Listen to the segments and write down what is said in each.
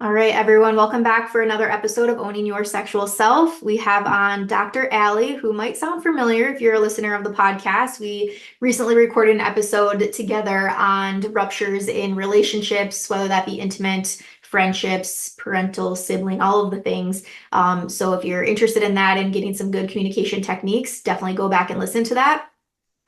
All right, everyone, welcome back for another episode of Owning Your Sexual Self. We have on Dr. Allie, who might sound familiar if you're a listener of the podcast. We recently recorded an episode together on ruptures in relationships, whether that be intimate, friendships, parental, sibling, all of the things. So if you're interested in that and getting some good communication techniques, definitely go back and listen to that.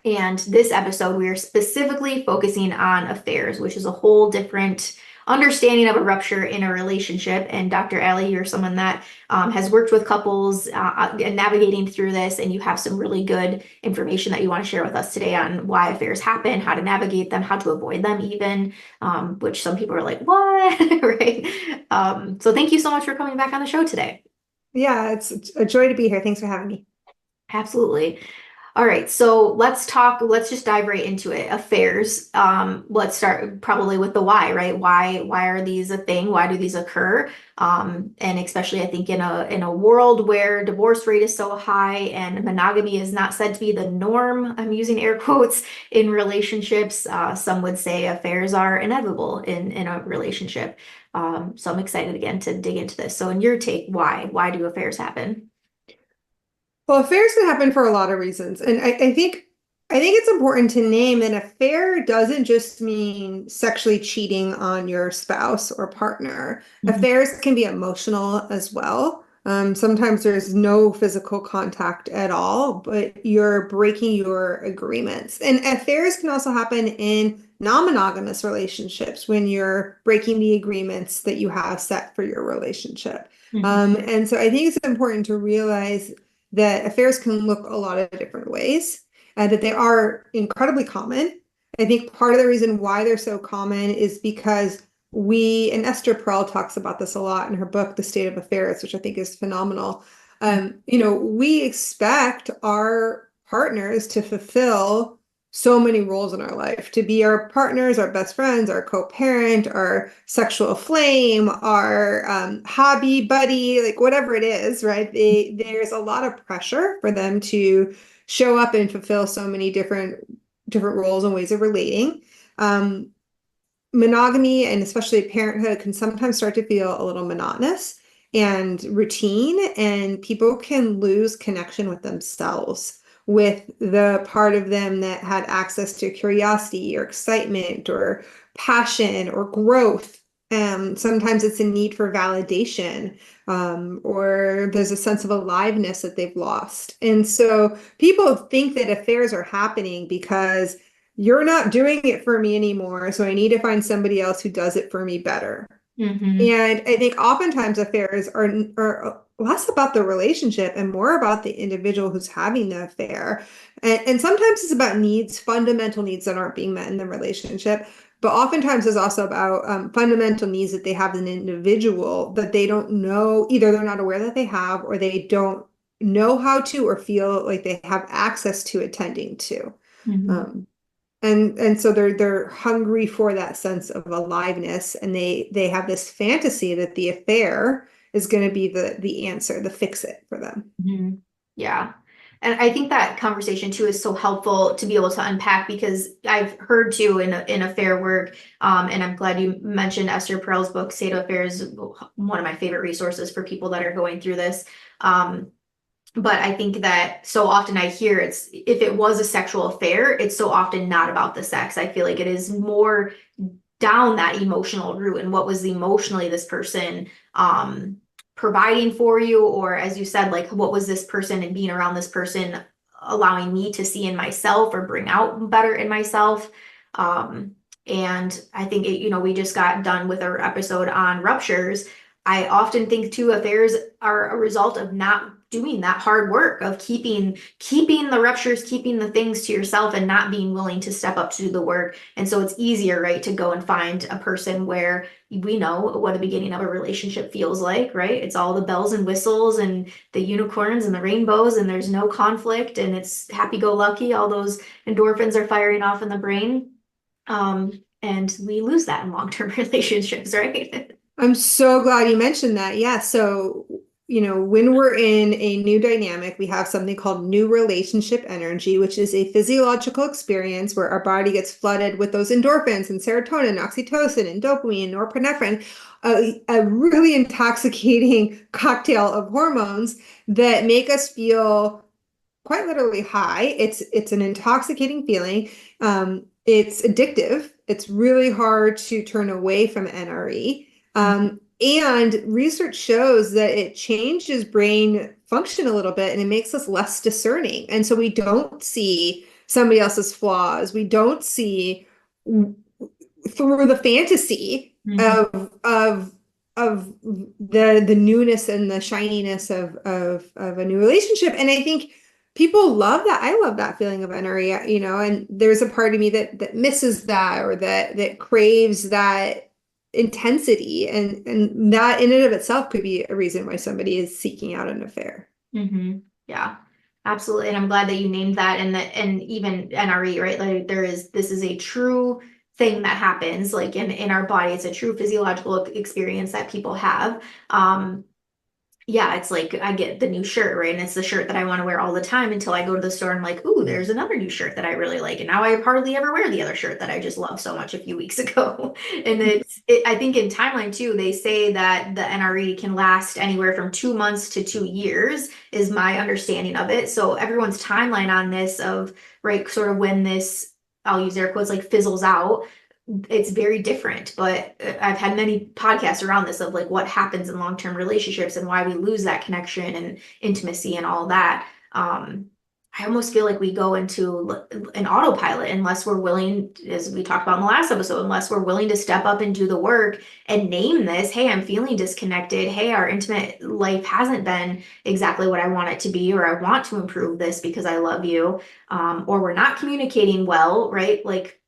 And this episode, we are specifically focusing on affairs, which is a whole different understanding of a rupture in a relationship. And Dr. Allie, you're someone that has worked with couples and navigating through this, and you have some really good information that you want to share with us today on why affairs happen, how to navigate them, how to avoid them even, which some people are like, what? Right? So thank you so much for coming back on the show today. Yeah, it's a joy to be here. Thanks for having me. Absolutely. All right, so let's just dive right into it. Affairs. Let's start probably with the why, right? Why are these a thing? Why do these occur? And especially I think in a world where divorce rate is so high and monogamy is not said to be the norm, I'm using air quotes, in relationships. Some would say affairs are inevitable in a relationship. So I'm excited again to dig into this. So in your take, why? Why do affairs happen? Well, affairs can happen for a lot of reasons. And I think it's important to name an affair doesn't just mean sexually cheating on your spouse or partner. Mhm. Affairs can be emotional as well. Sometimes there's no physical contact at all, but you're breaking your agreements. And affairs can also happen in non-monogamous relationships when you're breaking the agreements that you have set for your relationship. Mhm. And so I think it's important to realize that affairs can look a lot of different ways and that they are incredibly common. I think part of the reason why they're so common is because and Esther Perel talks about this a lot in her book, The State of Affairs, which I think is phenomenal. We expect our partners to fulfill so many roles in our life, to be our partners, our best friends, our co-parent, our sexual flame, our hobby buddy, like whatever it is, right? There's a lot of pressure for them to show up and fulfill so many different roles and ways of relating. Um, Monogamy and especially parenthood can sometimes start to feel a little monotonous and routine, and people can lose connection with themselves, with the part of them that had access to curiosity or excitement or passion or growth. Sometimes it's a need for validation, or there's a sense of aliveness that they've lost. And so people think that affairs are happening because you're not doing it for me anymore, so I need to find somebody else who does it for me better. Mhm. And I think oftentimes affairs are less about the relationship and more about the individual who's having the affair. And sometimes it's about needs, fundamental needs that aren't being met in the relationship. But oftentimes it's also about fundamental needs that they have as an individual that they don't know, either they're not aware that they have, or they don't know how to, or feel like they have access to attending to. Mhm. Um, and so they're hungry for that sense of aliveness, and they have this fantasy that the affair is going to be the answer, the fix it for them. Mhm. Yeah. And I think that conversation too is so helpful to be able to unpack because I've heard too in affair work, and I'm glad you mentioned Esther Perel's book, State of Affairs, one of my favorite resources for people that are going through this. But I think that so often I hear it's if it was a sexual affair, it's so often not about the sex. I feel like it is more down that emotional route and what was emotionally this person providing for you, or as you said, like what was this person and being around this person allowing me to see in myself or bring out better in myself. And I think we just got done with our episode on ruptures. I often think too affairs are a result of not doing that hard work of keeping the ruptures, keeping the things to yourself and not being willing to step up to do the work. And so it's easier, right, to go and find a person where we know what the beginning of a relationship feels like, right? It's all the bells and whistles and the unicorns and the rainbows, and there's no conflict and it's happy-go-lucky. All those endorphins are firing off in the brain. And we lose that in long-term relationships, right? I'm so glad you mentioned that. Yeah, so when we're in a new dynamic, we have something called new relationship energy, which is a physiological experience where our body gets flooded with those endorphins and serotonin, oxytocin, and dopamine, norepinephrine, a really intoxicating cocktail of hormones that make us feel quite literally high. It's an intoxicating feeling. It's addictive. It's really hard to turn away from NRE. And research shows that it changes brain function a little bit and it makes us less discerning. And so we don't see somebody else's flaws. We don't see through the fantasy of the newness and the shininess of a new relationship. And I think people love that. I love that feeling of NRE, and there's a part of me that misses that, or that craves that intensity, and that in and of itself could be a reason why somebody is seeking out an affair. Yeah, absolutely. And I'm glad that you named that, and even NRE, right? Like this is a true thing that happens like in our body. It's a true physiological experience that people have. Yeah, it's like I get the new shirt, right? And it's the shirt that I want to wear all the time until I go to the store and I'm like, ooh, there's another new shirt that I really like. And now I hardly ever wear the other shirt that I just loved so much a few weeks ago. And I think in timeline too, they say that the NRE can last anywhere from 2 months to 2 years, is my understanding of it. So everyone's timeline on this of, right, sort of when this, I'll use air quotes, like fizzles out, it's very different. But I've had many podcasts around this of like what happens in long-term relationships and why we lose that connection and intimacy and all that. I almost feel like we go into an autopilot unless we're willing, as we talked about in the last episode, unless we're willing to step up and do the work and name this. Hey, I'm feeling disconnected. Hey, our intimate life hasn't been exactly what I want it to be, or I want to improve this because I love you. Or we're not communicating well, right? Like,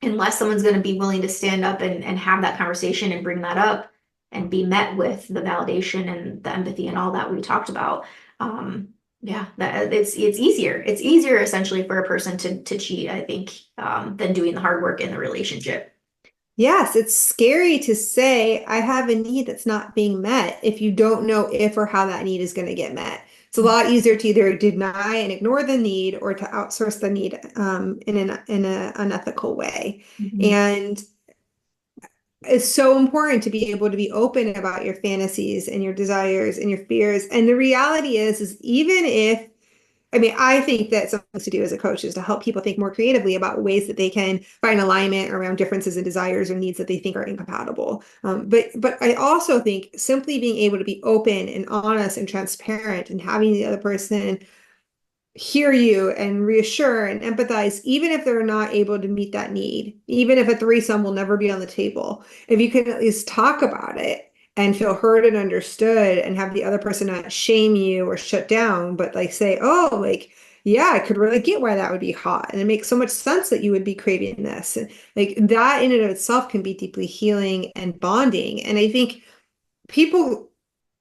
unless someone's going to be willing to stand up and have that conversation and bring that up and be met with the validation and the empathy and all that we talked about. Yeah, that it's easier. It's easier essentially for a person to cheat, I think, than doing the hard work in the relationship. Yes, it's scary to say I have a need that's not being met if you don't know if or how that need is going to get met. It's a lot easier to either deny and ignore the need or to outsource the need in an unethical way. And it's so important to be able to be open about your fantasies and your desires and your fears. And the reality is even if, I mean, I think that something to do as a coach is to help people think more creatively about ways that they can find alignment around differences in desires or needs that they think are incompatible. But I also think simply being able to be open and honest and transparent and having the other person hear you and reassure and empathize, even if they're not able to meet that need, even if a threesome will never be on the table, if you can at least talk about it and feel heard and understood and have the other person not shame you or shut down, but like say, oh, like, yeah, I could really get why that would be hot. And it makes so much sense that you would be craving this. And like that in and of itself can be deeply healing and bonding. And I think people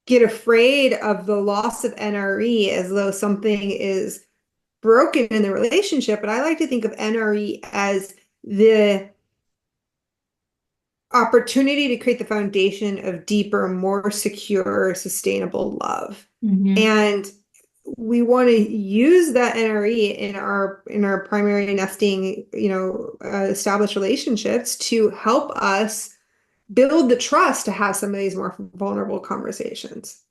get afraid of the loss of NRE as though something is broken in the relationship, but I like to think of NRE as the opportunity to create the foundation of deeper, more secure, sustainable love. And we want to use that NRE in our primary nesting, established relationships to help us build the trust to have some of these more vulnerable conversations.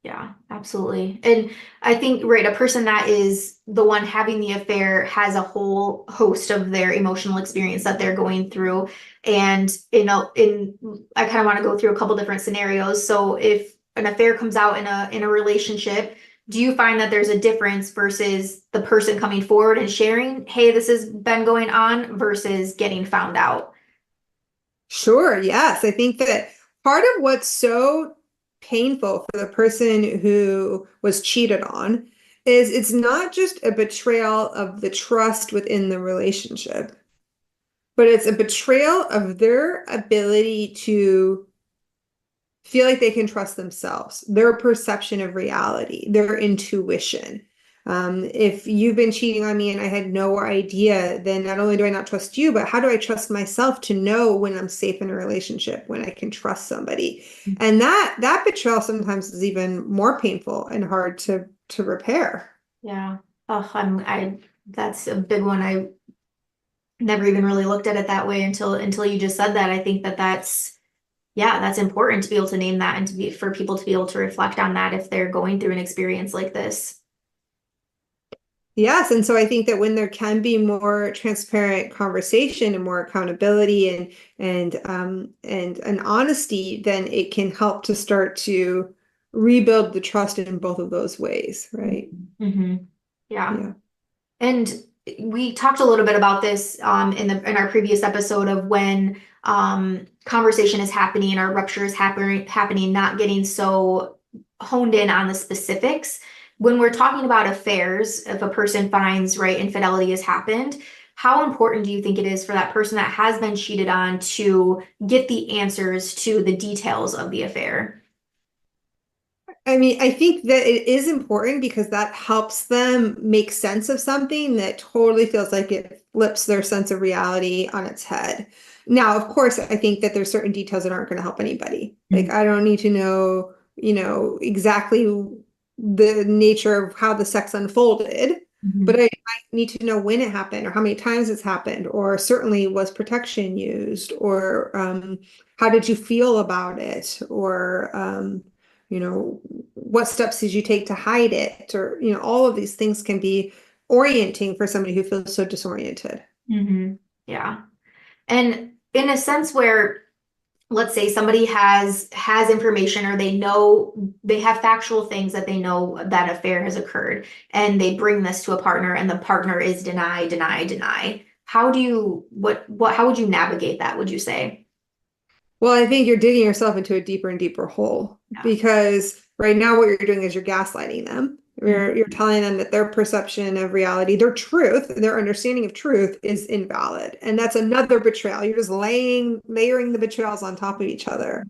Yeah, absolutely. And I think, right, a person that is the one having the affair has a whole host of their emotional experience that they're going through. And, I kind of want to go through a couple different scenarios. So if an affair comes out in a relationship, do you find that there's a difference versus the person coming forward and sharing, hey, this has been going on, versus getting found out? Sure, yes. I think that part of what's so painful for the person who was cheated on is it's not just a betrayal of the trust within the relationship, but it's a betrayal of their ability to feel like they can trust themselves, their perception of reality, their intuition. If you've been cheating on me and I had no idea, then not only do I not trust you, but how do I trust myself to know when I'm safe in a relationship, when I can trust somebody? And that betrayal sometimes is even more painful and hard to repair. Yeah. Oh, that's a big one. I never even really looked at it that way until you just said that. I think that's yeah, that's important to be able to name that and to be for people to be able to reflect on that if they're going through an experience like this. Yes, and so I think that when there can be more transparent conversation and more accountability and an honesty, then it can help to start to rebuild the trust in both of those ways, right? Mm-hmm. Yeah. Yeah. And we talked a little bit about this in our previous episode of when conversation is happening or rupture is happening, not getting so honed in on the specifics. When we're talking about affairs, if a person finds right infidelity has happened, how important do you think it is for that person that has been cheated on to get the answers to the details of the affair? I mean, I think that it is important because that helps them make sense of something that totally feels like it flips their sense of reality on its head. Now, of course, I think that there's certain details that aren't going to help anybody. Like, I don't need to know, exactly the nature of how the sex unfolded, but Mhm. I need to know when it happened or how many times it's happened, or certainly was protection used, or how did you feel about it, or what steps did you take to hide it? Or, all of these things can be orienting for somebody who feels so disoriented. Mm-hmm. Yeah. And in a sense where let's say somebody has information or they know they have factual things that they know that affair has occurred and they bring this to a partner and the partner is deny. How do you what how would you navigate that, would you say? Well, I think you're digging yourself into a deeper and deeper hole Yeah. because right now what you're doing is you're gaslighting them. You're telling them that their perception of reality, their truth, their understanding of truth is invalid. And that's another betrayal. You're just layering the betrayals on top of each other.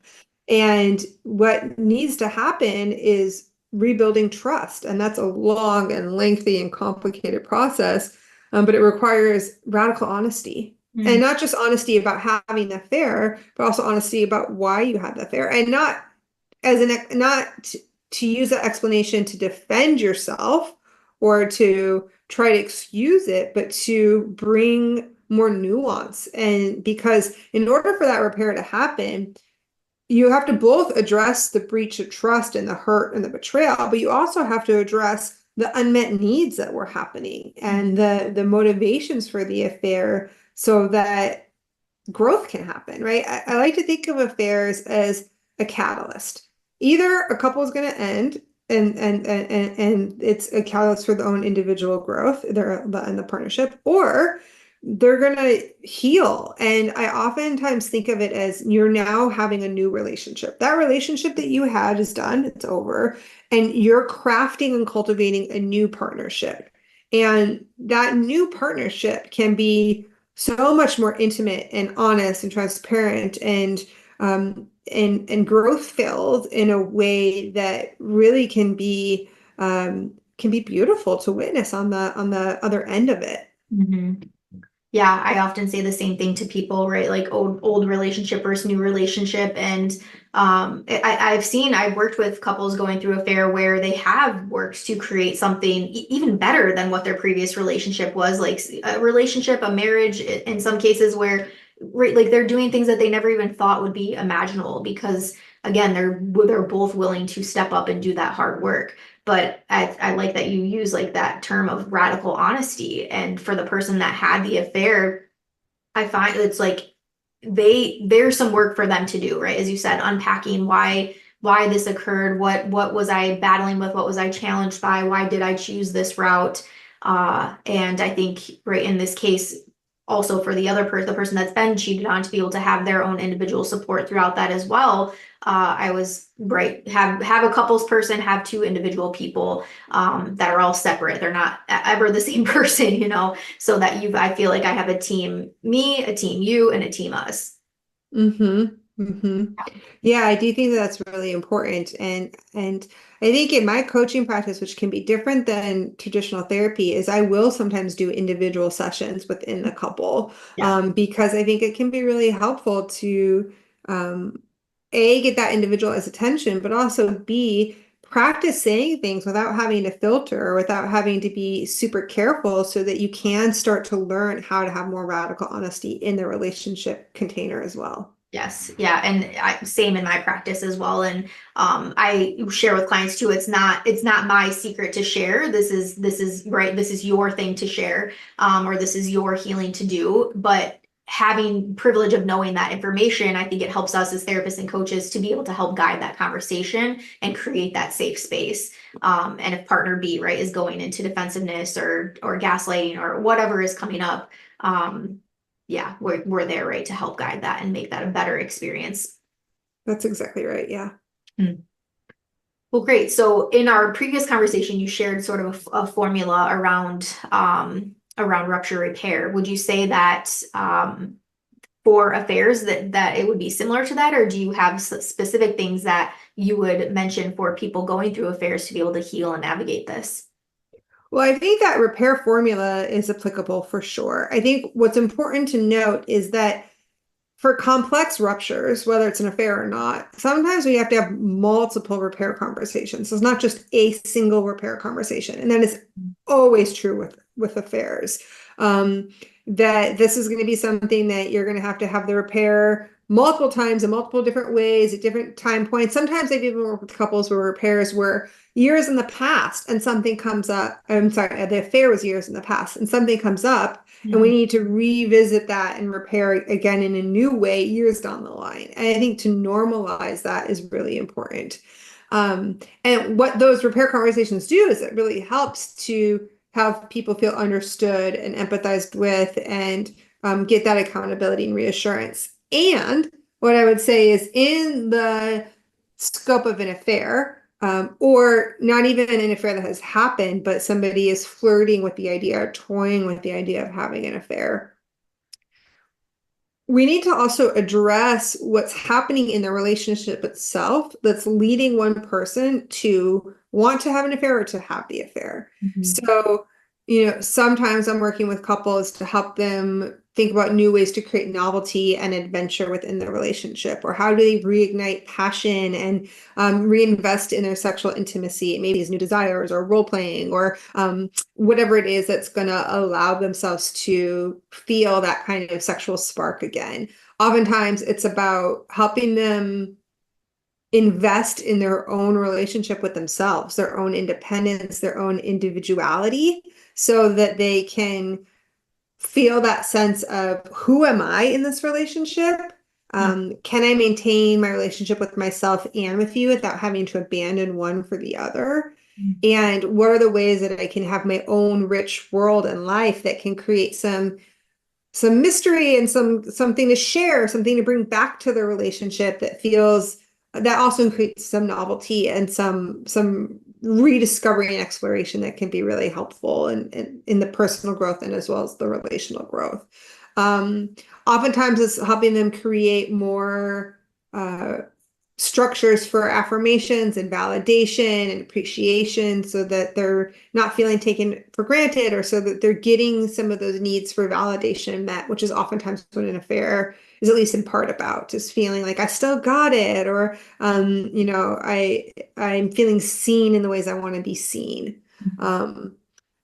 And what needs to happen is rebuilding trust. And that's a long and lengthy and complicated process. But it requires radical honesty. And Mm, not just honesty about having the affair, but also honesty about why you had the affair. And not as to use that explanation to defend yourself or to try to excuse it, but to bring more nuance. And because in order for that repair to happen, you have to both address the breach of trust and the hurt and the betrayal, but you also have to address the unmet needs that were happening and the motivations for the affair so that growth can happen, right? I like to think of affairs as a catalyst. Either a couple is going to end and it's a catalyst for their own individual growth, and the partnership, or they're going to heal. And I oftentimes think of it as you're now having a new relationship. That relationship that you had is done, it's over, and you're crafting and cultivating a new partnership. And that new partnership can be so much more intimate and honest and transparent and growth filled in a way that really can be beautiful to witness on the other end of it. mhm. Yeah, I often say the same thing to people, right? Like old relationship versus new relationship. And I've worked with couples going through affair where they have worked to create something even better than what their previous relationship was, like a relationship, a marriage in some cases where right, like they're doing things that they never even thought would be imaginable because again, they're both willing to step up and do that hard work. But I like that you use like that term of radical honesty. And for the person that had the affair, I find it's like there's some work for them to do, right? As you said, unpacking why this occurred, what was I battling with, what was I challenged by, why did I choose this route? And I think right in this case, also for the person that's been cheated on to be able to have their own individual support throughout that as well. I was right, have a couples person, have two individual people that are all separate. They're not ever the same person, so that I feel like I have a team me, a team you, and a team us. Mm-hmm. hmm Yeah, I do think that that's really important. And I think in my coaching practice, which can be different than traditional therapy, is I will sometimes do individual sessions within the couple, Yeah. because I think it can be really helpful to A, get that individual's attention, but also B, practice saying things without having to filter or without having to be super careful so that you can start to learn how to have more radical honesty in the relationship container as well. Yes, yeah, and same in my practice as well. And I share with clients too. It's not my secret to share. This is right. This is your thing to share, or this is your healing to do. But having privilege of knowing that information, I think it helps us as therapists and coaches to be able to help guide that conversation and create that safe space. And if partner B, right, is going into defensiveness or gaslighting or whatever is coming up. Yeah, we're there, right, to help guide that and make that a better experience. That's exactly right. Yeah. Mm. Well, great. So in our previous conversation, you shared sort of a formula around rupture repair. Would you say that for affairs that it would be similar to that, or do you have specific things that you would mention for people going through affairs to be able to heal and navigate this? Well, I think that repair formula is applicable for sure. I think what's important to note is that for complex ruptures, whether it's an affair or not, sometimes we have to have multiple repair conversations. So it's not just a single repair conversation. And that is always true with affairs. Um, that this is going to be something that you're going to have the repair multiple times in multiple different ways at different time points. Sometimes I've even worked with couples where repairs were years in the past and something comes up. I'm sorry, the affair was years in the past and something comes up and we need to revisit that and repair again in a new way years down the line. And I think to normalize that is really important. And what those repair conversations do is it really helps to have people feel understood and empathized with and get that accountability and reassurance. And what I would say is in the scope of an affair, or not even an affair that has happened, but somebody is flirting with the idea or toying with the idea of having an affair. We need to also address what's happening in the relationship itself that's leading one person to want to have an affair or to have the affair. Mhm. So, sometimes I'm working with couples to help them think about new ways to create novelty and adventure within the relationship, or how do they reignite passion and reinvest in their sexual intimacy, maybe as new desires or role playing or whatever it is that's going to allow themselves to feel that kind of sexual spark again. Oftentimes, it's about helping them invest in their own relationship with themselves, their own independence, their own individuality, so that they can feel that sense of who am I in this relationship? Can I maintain my relationship with myself and with you without having to abandon one for the other? And what are the ways that I can have my own rich world and life that can create some mystery and something to share, something to bring back to the relationship that also creates some novelty and some rediscovery and exploration that can be really helpful in the personal growth and as well as the relational growth. Um, Oftentimes it's helping them create more structures for affirmations and validation and appreciation so that they're not feeling taken for granted, or so that they're getting some of those needs for validation met, which is oftentimes what an affair is at least in part about, just feeling like I still got it, or I'm feeling seen in the ways I want to be seen. Um,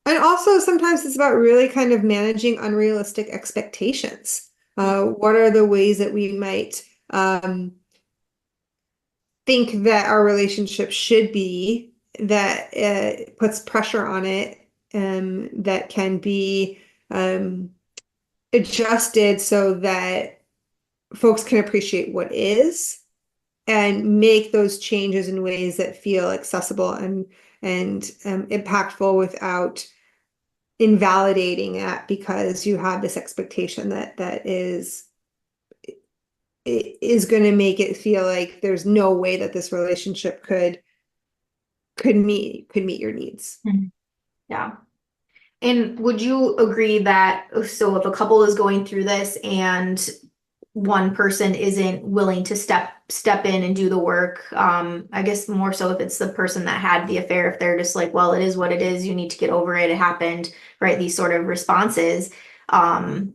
and also sometimes it's about really kind of managing unrealistic expectations. What are the ways that we might think that our relationship should be, that puts pressure on it, that can be adjusted so that folks can appreciate what is and make those changes in ways that feel accessible and impactful without invalidating that because you have this expectation that is going to make it feel like there's no way that this relationship could meet your needs. Mhm. Yeah. And would you agree that so if a couple is going through this and one person isn't willing to step in and do the work. I guess more so if it's the person that had the affair, if they're just like, well, it is what it is, you need to get over it, it happened, right? These sort of responses. Um,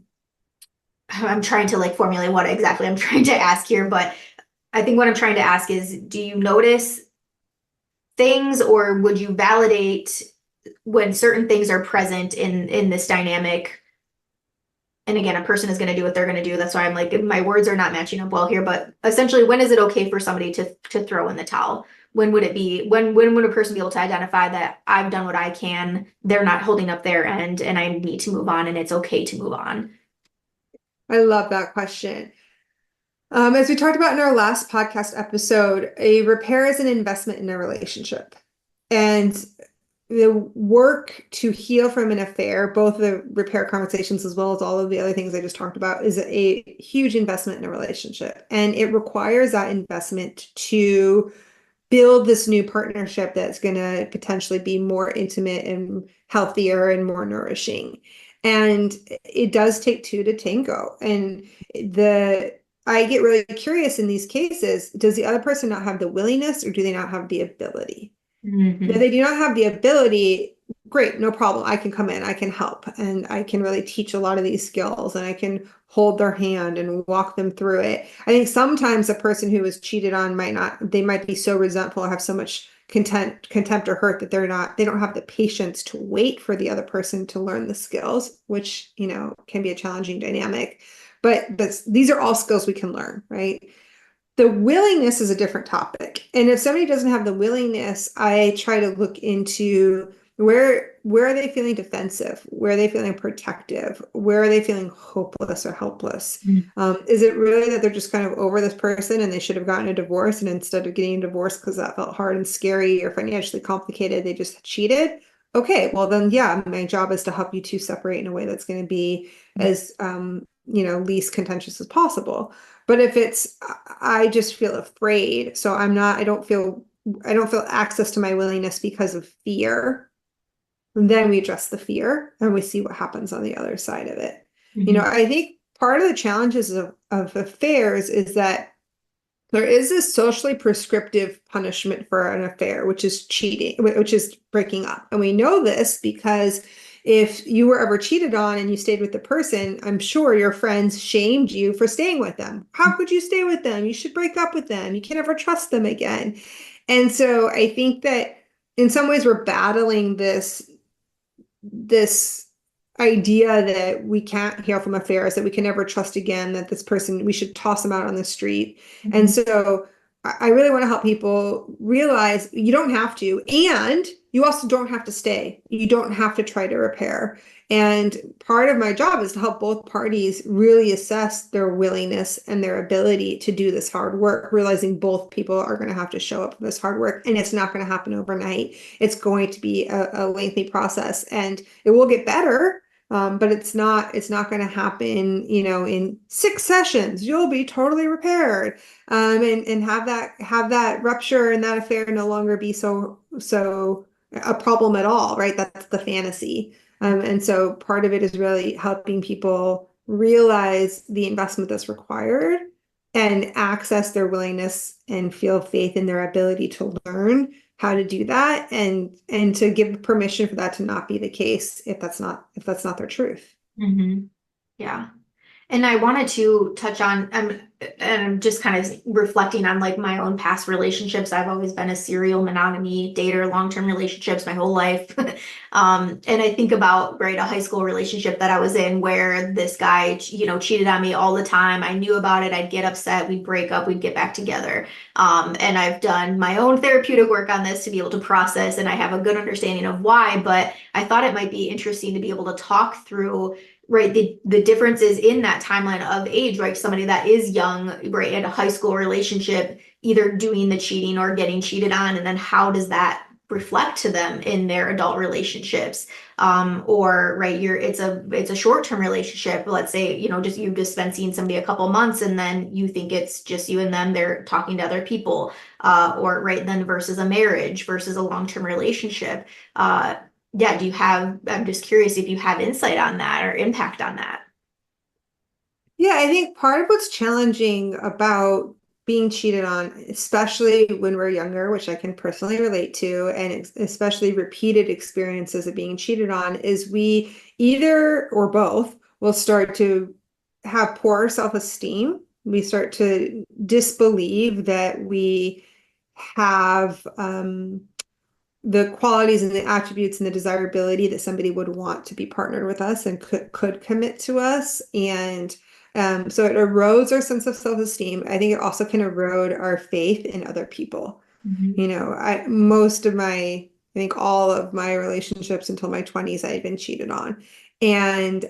I'm trying to like formulate what exactly I'm trying to ask here, but I think what I'm trying to ask is, do you notice things, or would you validate when certain things are present in this dynamic? And again, a person is going to do what they're going to do. That's why I'm like, my words are not matching up well here. But essentially, when is it okay for somebody to throw in the towel? When would it be? When would a person be able to identify that I've done what I can, they're not holding up their end, and I need to move on, and it's okay to move on? I love that question. As we talked about in our last podcast episode, a repair is an investment in a relationship. And the work to heal from an affair, both the repair conversations as well as all of the other things I just talked about, is a huge investment in a relationship. And it requires that investment to build this new partnership that's going to potentially be more intimate and healthier and more nourishing. And it does take two to tango. And the I get really curious in these cases, does the other person not have the willingness, or do they not have the ability? If Mm-hmm. they do not have the ability, great, no problem. I can come in, I can help, and I can really teach a lot of these skills, and I can hold their hand and walk them through it. I think sometimes a person who was cheated on they might be so resentful or have so much contempt or hurt that they don't have the patience to wait for the other person to learn the skills, which, can be a challenging dynamic. But these are all skills we can learn, right? The willingness is a different topic. And if somebody doesn't have the willingness, I try to look into where are they feeling defensive? Where are they feeling protective? Where are they feeling hopeless or helpless? Is it really that they're just kind of over this person and they should have gotten a divorce, and instead of getting a divorce because that felt hard and scary or financially complicated, they just cheated? Okay, well then, yeah, my job is to help you two separate in a way that's going to be as least contentious as possible. But if it's, I just feel afraid, so I don't feel access to my willingness because of fear. And then we address the fear and we see what happens on the other side of it. Mm-hmm. I think part of the challenges of affairs is that there is this socially prescriptive punishment for an affair, which is cheating, which is breaking up. And we know this because if you were ever cheated on and you stayed with the person, I'm sure your friends shamed you for staying with them. How could you stay with them? You should break up with them. You can never trust them again. And so I think that in some ways we're battling this idea that we can't heal from affairs, that we can never trust again, that this person, we should toss them out on the street. And Mm-hmm. so I really want to help people realize you don't have to, and you also don't have to stay. You don't have to try to repair. And part of my job is to help both parties really assess their willingness and their ability to do this hard work, realizing both people are going to have to show up for this hard work, and it's not going to happen overnight. It's going to be a lengthy process, and it will get better. But it's not going to happen, in 6 sessions. You'll be totally repaired, and have that rupture and that affair no longer be so a problem at all, right? That's the fantasy. And so part of it is really helping people realize the investment that's required and access their willingness and feel faith in their ability to learn how to do that, and to give permission for that to not be the case if that's not their truth. Mm-hmm. Yeah. And I wanted to touch on, and I'm just kind of reflecting on like my own past relationships. I've always been a serial monogamy dater, long-term relationships my whole life. And I think about, right, a high school relationship that I was in where this guy, cheated on me all the time. I knew about it. I'd get upset. We'd break up. We'd get back together. And I've done my own therapeutic work on this to be able to process, and I have a good understanding of why, but I thought it might be interesting to be able to talk through, right, the differences in that timeline of age, right? Somebody that is young, right, in a high school relationship, either doing the cheating or getting cheated on, and then how does that reflect to them in their adult relationships? Or right, it's a short-term relationship. Let's say, you've just been seeing somebody a couple months, and then you think it's just you and them, they're talking to other people, or right then versus a marriage versus a long-term relationship. Yeah, I'm just curious if you have insight on that or impact on that. Yeah, I think part of what's challenging about being cheated on, especially when we're younger, which I can personally relate to, and especially repeated experiences of being cheated on, is we either or both will start to have poor self-esteem. We start to disbelieve that we have the qualities and the attributes and the desirability that somebody would want to be partnered with us and could commit to us. And so it erodes our sense of self-esteem. I think it also can erode our faith in other people. Mhm. You know, most of I think all of my relationships until my 20s, I had been cheated on. And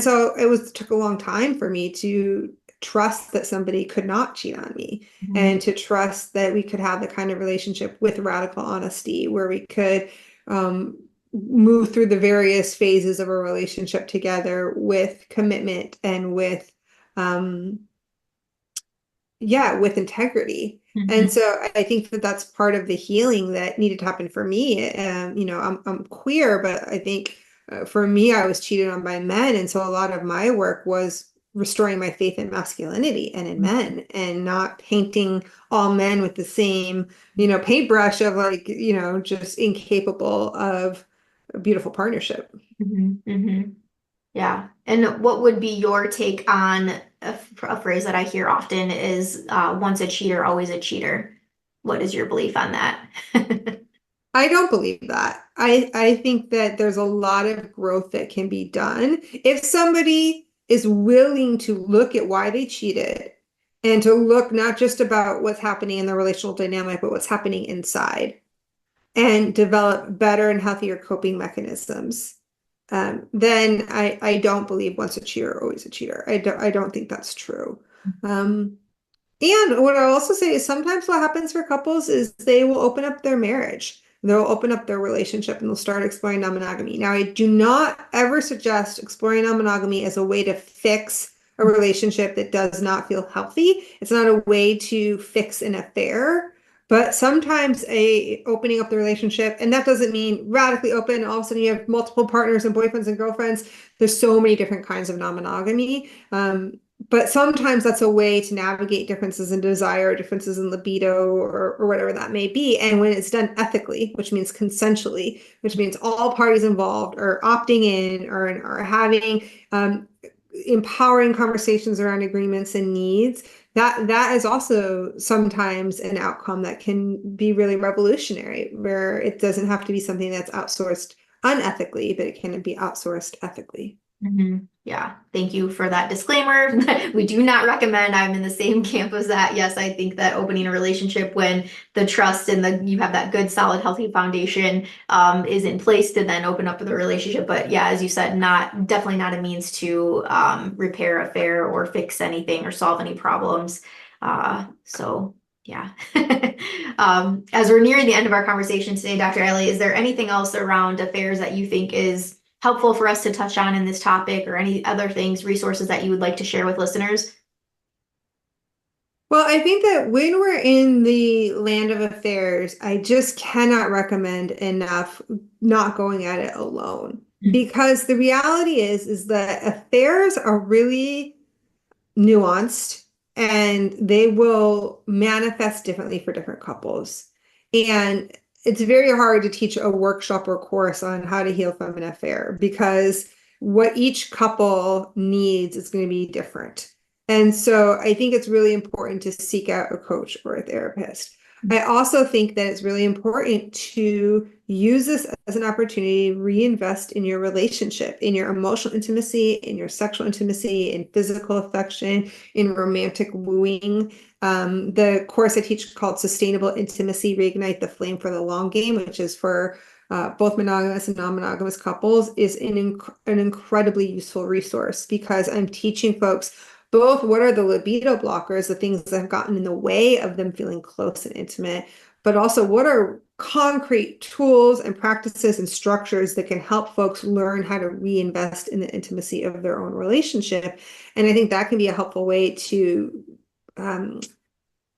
so took a long time for me to trust that somebody could not cheat on me, Mhm. and to trust that we could have the kind of relationship with radical honesty where we could um, move through the various phases of a relationship together with commitment and with um, yeah, with integrity. And Mhm. so I think that that's part of the healing that needed to happen for me. You know, I'm queer, but I think for me, I was cheated on by men. And so a lot of my work was restoring my faith in masculinity and in men, and not painting all men with the same, you know, paintbrush of like, you know, just incapable of a beautiful partnership. Mhm. Mhm. Yeah. And what would be your take on a phrase that I hear often is once a cheater, always a cheater? What is your belief on that? I don't believe that. I think that there's a lot of growth that can be done if somebody is willing to look at why they cheated, and to look not just about what's happening in the relational dynamic, but what's happening inside, and develop better and healthier coping mechanisms. Then I don't believe once a cheater, always a cheater. I don't think that's true. Um, and what I'll also say is sometimes what happens for couples is they will open up their marriage. They'll open up their relationship and they'll start exploring non-monogamy. Now, I do not ever suggest exploring non-monogamy as a way to fix a relationship that does not feel healthy. It's not a way to fix an affair, but sometimes a opening up the relationship, and that doesn't mean radically open. All of a sudden you have multiple partners and boyfriends and girlfriends. There's so many different kinds of non-monogamy. But sometimes that's a way to navigate differences in desire, differences in libido, or whatever that may be. And when it's done ethically, which means consensually, which means all parties involved are opting in, or having empowering conversations around agreements and needs, that is also sometimes an outcome that can be really revolutionary, where it doesn't have to be something that's outsourced unethically, but it can be outsourced ethically. Mhm. Yeah, thank you for that disclaimer. We do not recommend. I'm in the same camp as that. Yes, I think that opening a relationship when the trust and the you have that good, solid, healthy foundation is in place to then open up the relationship. But yeah, as you said, not definitely not a means to repair affair or fix anything or solve any problems. So yeah. As we're nearing the end of our conversation today, Dr. Ellie, is there anything else around affairs that you think is helpful for us to touch on in this topic, or any other things, resources that you would like to share with listeners? Well, I think that when we're in the land of affairs, I just cannot recommend enough not going at it alone. Because the reality is that affairs are really nuanced, and they will manifest differently for different couples. And it's very hard to teach a workshop or course on how to heal from an affair, because what each couple needs is going to be different. And so I think it's really important to seek out a coach or a therapist. I also think that it's really important to use this as an opportunity to reinvest in your relationship, in your emotional intimacy, in your sexual intimacy, in physical affection, in romantic wooing. The course I teach called Sustainable Intimacy, Reignite the Flame for the Long Game, which is for both monogamous and non-monogamous couples, is an incredibly useful resource, because I'm teaching folks both what are the libido blockers, the things that have gotten in the way of them feeling close and intimate, but also what are concrete tools and practices and structures that can help folks learn how to reinvest in the intimacy of their own relationship. And I think that can be a helpful way to um,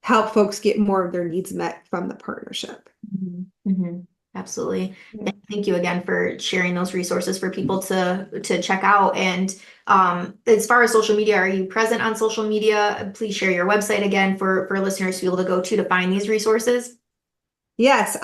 help folks get more of their needs met from the partnership. Mhm. Mhm. Absolutely. Yeah. And thank you again for sharing those resources for people to check out. And as far as social media, are you present on social media? Please share your website again for listeners to be able to go to find these resources. Yes,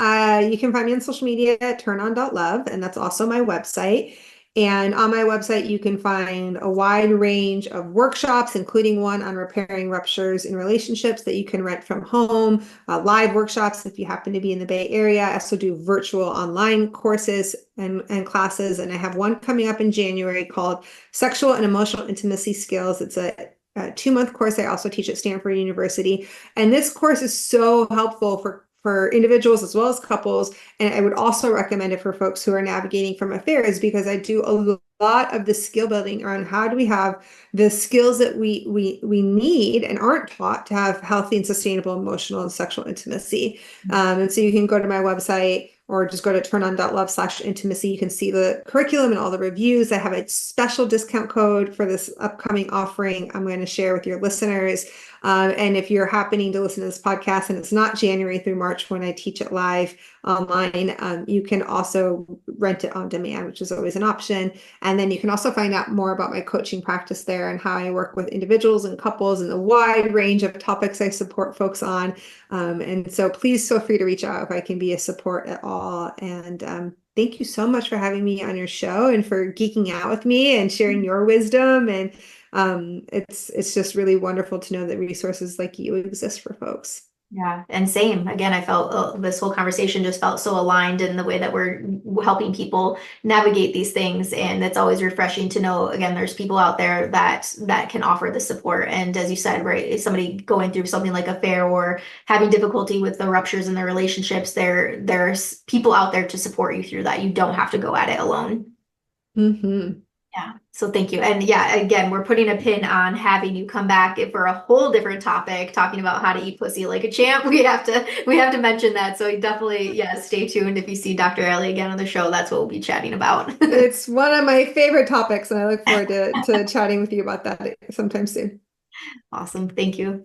you can find me on social media at turnon.love, and that's also my website. And on my website, you can find a wide range of workshops, including one on repairing ruptures in relationships that you can rent from home, live workshops if you happen to be in the Bay Area. I also do virtual online courses and classes, and I have one coming up in January called Sexual and Emotional Intimacy Skills. It's a 2-month course I also teach at Stanford University. And this course is so helpful for individuals as well as couples. And I would also recommend it for folks who are navigating from affairs, because I do a lot of the skill building around how do we have the skills that we need and aren't taught to have healthy and sustainable emotional and sexual intimacy. And so you can go to my website or just go to turnon.love/intimacy. You can see the curriculum and all the reviews. I have a special discount code for this upcoming offering I'm going to share with your listeners. And if you're happening to listen to this podcast and it's not January through March when I teach it live online, you can also rent it on demand, which is always an option. And then you can also find out more about my coaching practice there and how I work with individuals and couples and the wide range of topics I support folks on. And so please feel free to reach out if I can be a support at all. And thank you so much for having me on your show and for geeking out with me and sharing your wisdom. And it's just really wonderful to know that resources like you exist for folks. Yeah, and same. Again, I felt this whole conversation just felt so aligned in the way that we're helping people navigate these things, and it's always refreshing to know again there's people out there that can offer the support. And as you said, right, if somebody going through something like affair or having difficulty with the ruptures in their relationships, there's people out there to support you through that. You don't have to go at it alone. Mm-hmm. Yeah. So thank you. And yeah, again, we're putting a pin on having you come back for a whole different topic, talking about how to eat pussy like a champ. We have to mention that. So definitely, yeah, stay tuned. If you see Dr. Ellie again on the show, that's what we'll be chatting about. It's one of my favorite topics, and I look forward to chatting with you about that sometime soon. Awesome. Thank you.